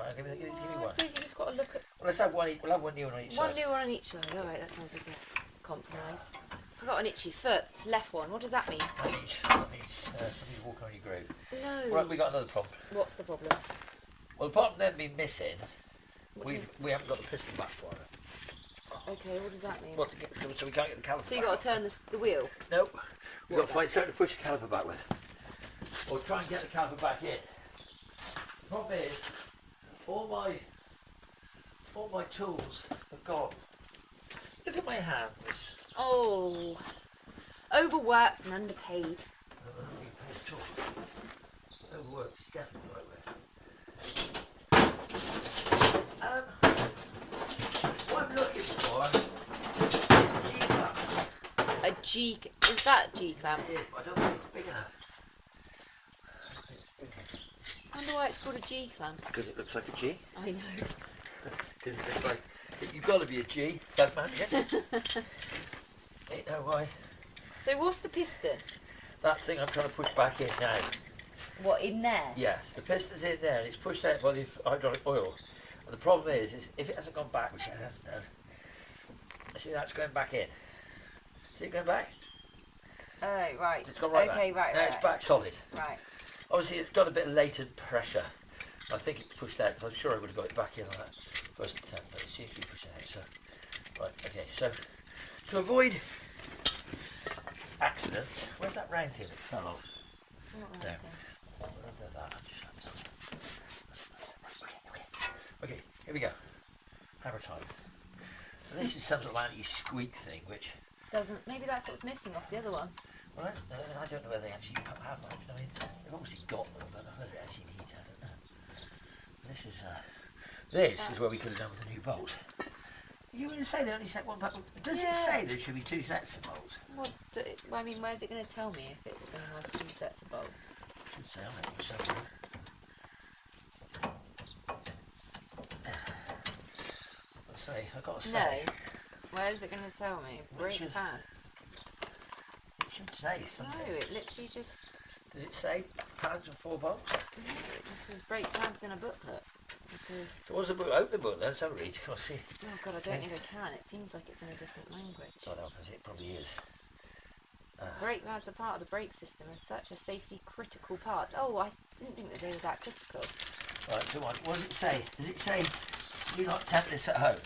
Alright, give me I one. suppose you just got to look at... Well, let's have one, we'll have one new one on each side. One new one on each side. Alright, that sounds like a compromise. I've got an itchy foot. It's left one. What does that mean? That means somebody's walking on your groove. No. Right, we got another problem. What's the problem? Well, apart from them being missing, we haven't got the piston back for it. Okay, what does that mean? Well, so we can't get the caliper So you back. got to turn the wheel? Nope. We've got to find something to push the caliper back with. Or try and get the caliper back in. The problem is, all my tools are gone. Look at my hands. Oh, overworked and underpaid. Overworked is definitely the right word. What I'm looking for is a G-clamp. A G... Is that a G-clamp? It is, but I don't think it's big enough. I wonder why it's called a G-clamp. Because it looks like a G. I know. Because it's like, you've got to be a G, don't man, ain't no why. So what's the piston? That thing I'm trying to push back in now. What, in there? Yes, the piston's in there and it's pushed out by the hydraulic oil. And the problem is if it hasn't gone back, which it hasn't done, see that's going back in. See it going back? Oh, right. It's gone right okay, back. right, Now right. it's back solid. Right. Obviously it's got a bit of latent pressure. I think it's pushed out because I'm sure I would have got it back in on that first attempt, but it seems to be pushing out. So, right, okay, so to avoid accidents, where's that round thing that fell off? What Down. right Okay, here we go. Hammer time. And this is some sort of anti-squeak thing, which, Doesn't... Maybe that's what's missing off the other one. well, I don't know whether they actually have them. I mean, they've obviously got them, but whether they actually need to, I don't know. This is where we could have done with the new bolts. You were going to say they only set one pack. Does it say there should be two sets of bolts? What? I mean, where's it going to tell me if it's going to have 2 sets of bolts? Should say on it somewhere. Let's say, I've got to say. No. Where's it going to tell me? Brake should- pads. It should say something. No, it literally just... Does it say pads and 4 bolts? No, it just says brake pads in a booklet. Because... What's the book? Open the book, let's have a read. I'll see. Oh god, I don't think I can. It seems like it's in a different language. God help us, it probably is. Brake pads are part of the brake system as such a safety critical part. Oh, I didn't think that they were that critical. Right, come on. What does it say? Does it say, do not attempt this at home?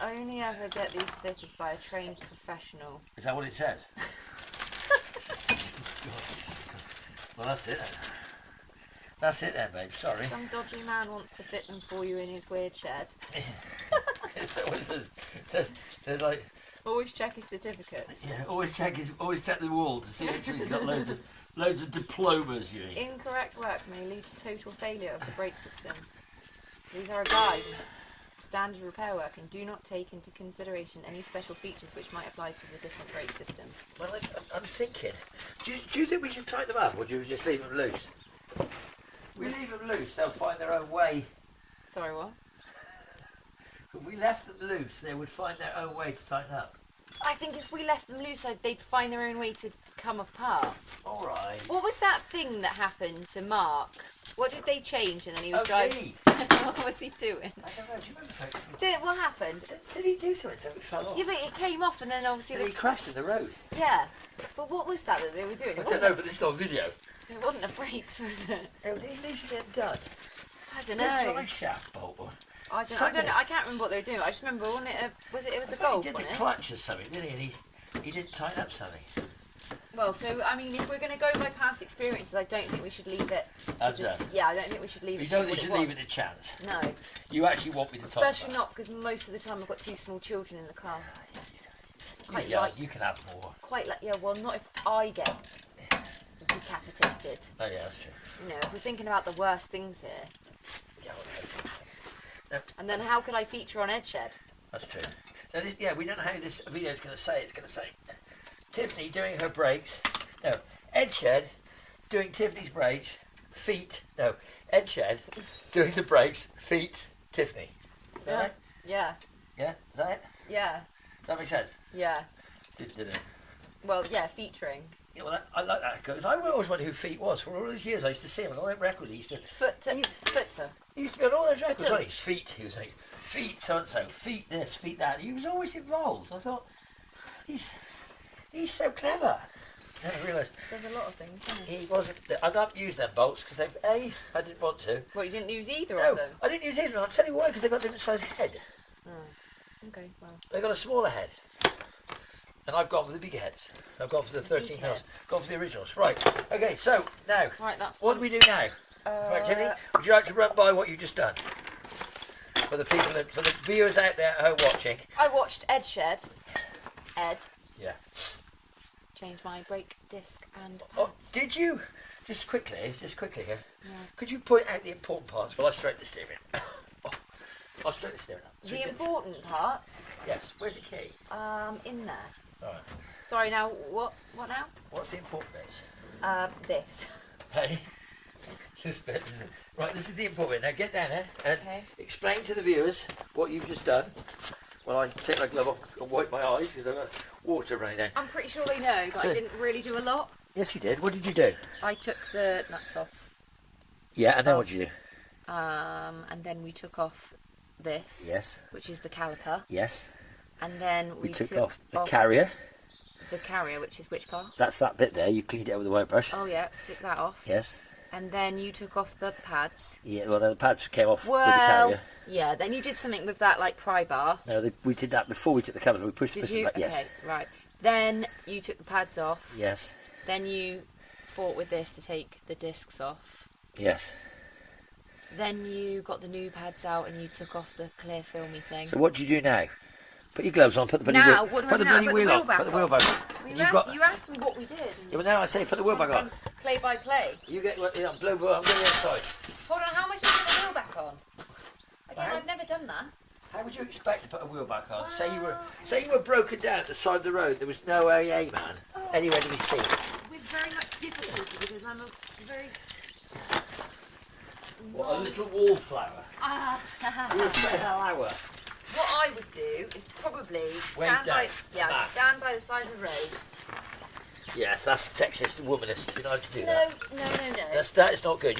Only ever get these fitted by a trained professional. Is that what it says? Well, that's it then. That's it then, babe. Sorry. Some dodgy man wants to fit them for you in his weird shed. Is that what it says? It says like, Always check his certificates. yeah, always check the wall to see if he's got loads of diplomas. You mean? Incorrect work may lead to total failure of the brake system. These are a guide, standard repair work, and do not take into consideration any special features which might apply to the different brake systems. Well, I'm thinking. Do you think we should tighten them up, or do we just leave them loose? We leave them loose, they'll find their own way. Sorry, what? If we left them loose, they would find their own way to tighten up. I think if we left them loose, they'd find their own way to come apart. All right. What was that thing that happened to Mark? What did they change and then he was driving? Me. What was he doing? I don't know. Do you remember something? What happened? Did he do something so it fell off? Yeah, but it came off and then obviously... Did he crashed in the road? Yeah. But what was that they were doing? I don't know, but this is on video. It wasn't the brakes, was it? It needs to get done. I don't The know. drive shaft bolt. I don't know. I can't remember what they were doing. I just remember, wasn't it? It was a Golf, He did wasn't the it? clutch or something, didn't he? And he didn't tighten up something. Well, so I mean, if we're going to go by past experiences, I don't think we should leave it. As done. Yeah, I don't think we should leave it. You don't to think what you it should leave was. it a chance. No. You actually want me to tighten Especially not because most of the time I've got 2 small children in the car. Quite Yeah, like, you can have more. quite like, yeah. Well, not if I get decapitated. Oh yeah, that's true. You know, if we're thinking about the worst things here. Yeah, well, And then how could I feature on Edshed? that's true. Now this, yeah, we don't know how this video is going to say. It's going to say Tiffany doing her brakes. No, Edshed doing Tiffany's brakes. Feet. No, Edshed doing the brakes. Feet. Tiffany. Is that right? Yeah. Yeah. Is that it? Yeah. Does that make sense? Yeah. Did it? Well, yeah, featuring. You know, I like that because I always wondered who Feet was. For all those years I used to see him on all them records. He used to Footer. he used to be on all those records. Wasn't he? Feet, he was like, Feet so and so, Feet this, Feet that. He was always involved. I thought, he's so clever. And I realised There's a lot of things, isn't there? he wasn't. I don't use them bolts because I didn't want to. Well, you didn't use either No, of them? I didn't use either. And I'll tell you why, because they've got a different size head. Oh. Okay, well. They've got a smaller head. And I've gone with the bigger heads. I've gone for the 13 big mils. heads. Gone for the originals. Right. Okay, so now, Right, that's what do we do now? Right, Tiffany, would you like to run by what you've just done? For the people, for the viewers out there at home watching. I watched Ed Yeah. change my brake disc and pads. Oh, did you? Just quickly here. Yeah. Could you point out the important parts while I straighten the steering? Oh, I'll straighten the steering up. The important parts, Yes. Where's the key? in there. All right. Sorry, now, what now? What's the important bits? This. Hey. This bit. Right. This is the important bit. Now get down there and Okay. explain to the viewers what you've just done. Well, I take my glove off and wipe my eyes because I've got water running down. I'm pretty sure they know, but So- I didn't really do a lot. Yes, you did. What did you do? I took the nuts off, Yeah, and then Oh. what did you do? and then we took off this, Yes. which is the caliper, Yes. and then We took off the carrier. the carrier, which is which part? That's that bit there. You cleaned it out with a wire brush. Oh yeah, took that off. Yes. And then you took off the pads. Yeah. Well, the pads came off with the Well, carrier. yeah. Then you did something with that, like pry bar. No, we did that before we took the covers. We pushed the Did piston you? back. Yes. Okay, right. Then you took the pads off. Yes. Then you fought with this to take the discs off. Yes. Then you got the new pads out and you took off the clear filmy thing. So what do you do now? Put your gloves on. Put the bloody Now, wheel. what do I Put the do now? bloody Put the wheel wheel on. back Put the wheel on. back on. Well, You've got. you asked me what we did. Yeah, well, now I say put the wheel back on. Play by play. You get. Yeah, I'm blue. I'm going inside. Hold on, how am I supposed to put the wheel back on? Again, Right. I've never done that. How would you expect to put a wheel back on? Say you were broken down at the side of the road. There was no AA man anywhere to be seen. With very much difficulty because I'm a very... What a little wallflower. You're a flower. What I would do is probably Wave stand by, down. Ah. stand by the side of the road. Yes, that's sexist and womanist. You're not allowed to do No, that. That is not good.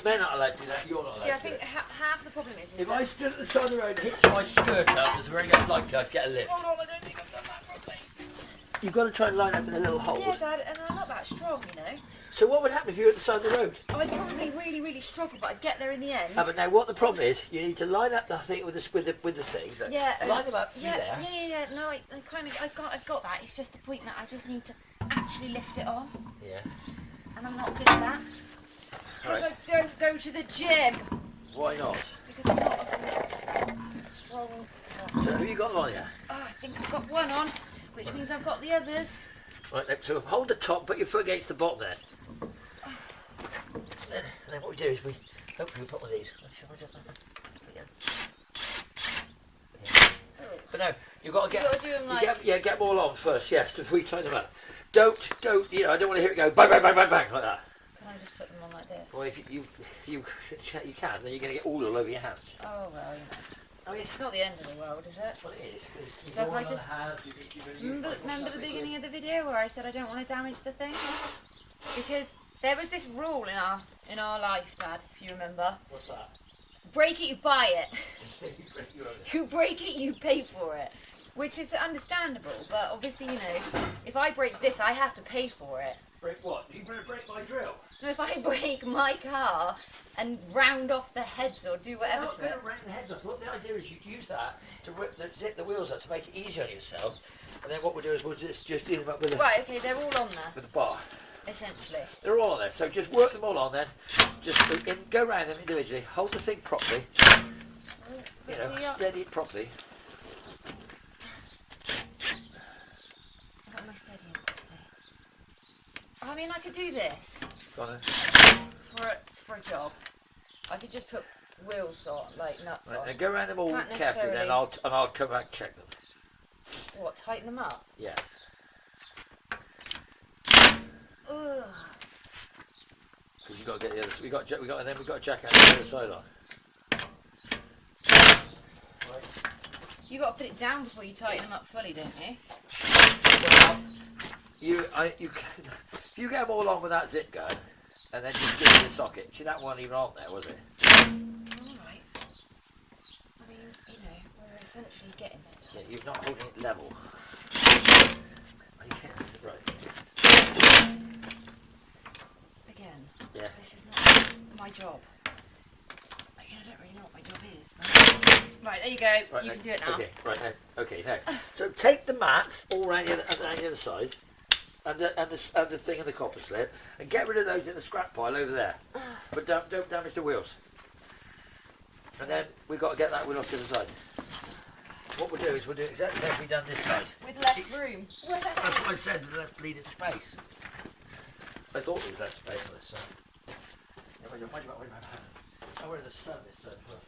Men aren't allowed to do that. You're not allowed See, I to do think it. half the problem is If that... I stood at the side of the road and hit my skirt up, there's a very good likelihood I'd get a lift. Hold on, I don't think I've done that properly. You've got to try and line up in a little hole. Yeah, Dad, and I'm not that strong, you know. So what would happen if you were at the side of the road? I'd probably really, really struggle, but I'd get there in the end. But now what the problem is, you need to line up the thing with the things. Like, Yeah, line them up. Yeah, You there. yeah. No, I kind of, I've got that. It's just the point that I just need to actually lift it off, Yeah. and I'm not good at that because Right. I don't go to the gym Why not? because I'm not a strong person. So have you got them on here? Oh, I think I've got one on, which means I've got the others. Right, so hold the top, put your foot against the bottom there. And then what we do is we hopefully we put one of these. But no, you've got to get. You've got to do them like... get them all on first. Yes, before you tie them up. Don't. You know, I don't want to hear it go bang, bang, bang, bang, bang like that. Can I just put them on like this? Well, if you can, then you're going to get all over your hands. Oh well, you know. I mean, it's not the end of the world, is it? Well, it is. You So if go I on the just- hands, Remember the beginning of the video where I said I don't want to damage the thing? Because there was this rule in our life, Dad, if you remember. What's that? Break it, you buy it. You own it. You break it, you pay for it. Which is understandable, but obviously, you know, if I break this, I have to pay for it. Break what? You better break my drill. So if I break my car and round off the heads or do I'm whatever not to going it. to round the heads off. What the idea is you'd use that to zip the wheels up to make it easier on yourself. And then what we'll do is we'll just deal them up with Right, okay, they're all on there, with the bar. essentially. They're all on there. So just work them all on then. Just go round them individually. Hold the thing properly. You know, See, steady it properly. I've got my steadying properly. I mean, I could do this Go on then. for a job. I could just put wheels on, like nuts Right, on. now go round them all Can't carefully, then necessarily- I'll come back and check them. What, tighten them up? Yeah. Ugh. Because you got to get the other. We got and then we got a jack out the other side on. Right. You got to put it down before you tighten them up fully, don't you? you get them all on with that zip gun, and then just give it the socket. See, that wasn't even on there, was it? Alright. I mean, you know, we're essentially getting there. Yeah, you're not holding it level. Right. Again, Yeah. this is not my job. I don't really know what my job is. But... Right, there you go. Right, You can do it now. Okay, right now. Okay, now. So take the mat all around the other side, and the thing in the copper slip, and get rid of those in the scrap pile over there. But don't damage the wheels. And then we've got to get that wheel off to the side. What we'll do is we'll do exactly as we've done this side. With less room. That's what I said, with less bleeding space. I thought there was less space on this side. Wait a minute. Oh, we're in the sun this side as well.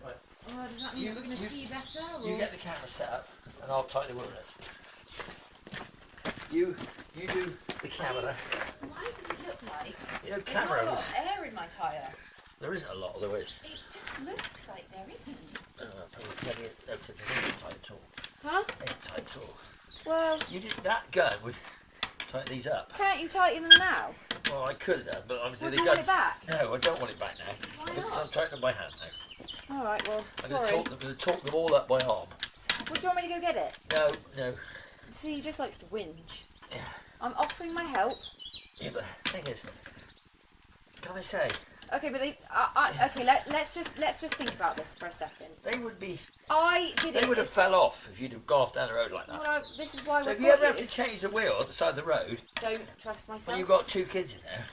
Right. Oh, does that mean we're going to see better? Or? You get the camera set up, and I'll tighten the wheel nuts. You do the camera. Why does it look like You know, there's not a camera. lot of air in my tyre? There isn't a lot, there is. It just looks like there isn't. Probably tight at all. Huh? Ain't tight at all. Well, You did that gun would tighten these up. can't you tighten them now? Well, I could have done, but obviously Well, the do you want gun's... it back? No, I don't want it back now. Why not? I'm tightening by hand now. Alright, well, I'm sorry. going to torque them all up by arm. Would you want me to go get it? No. See, he just likes to whinge. Yeah. I'm offering my help. Yeah, but the thing is, can I say, Okay, but okay, let's just think about this for a second. they would be... I did it. They would have fell off if you'd have gone off down the road like that. Well, this is why So we've if you ever got have to change the wheel at the side of the road, Don't trust myself. when you've got 2 kids in there,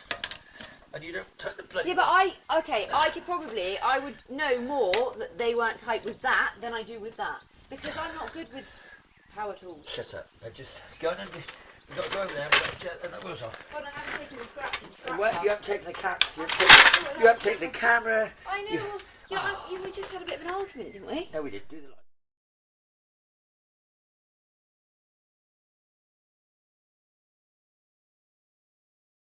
and you don't touch the bloody... Yeah, but I would know more that they weren't tight with that than I do with that. Because I'm not good with power tools. Shut up. Now just go and you've got to go over there and we've got to get the wheels off. God, I haven't taken the scrap Well, you haven't taken the you haven't taken the camera. I know. We just had a bit of an argument, didn't we? No, we didn't. Do the light.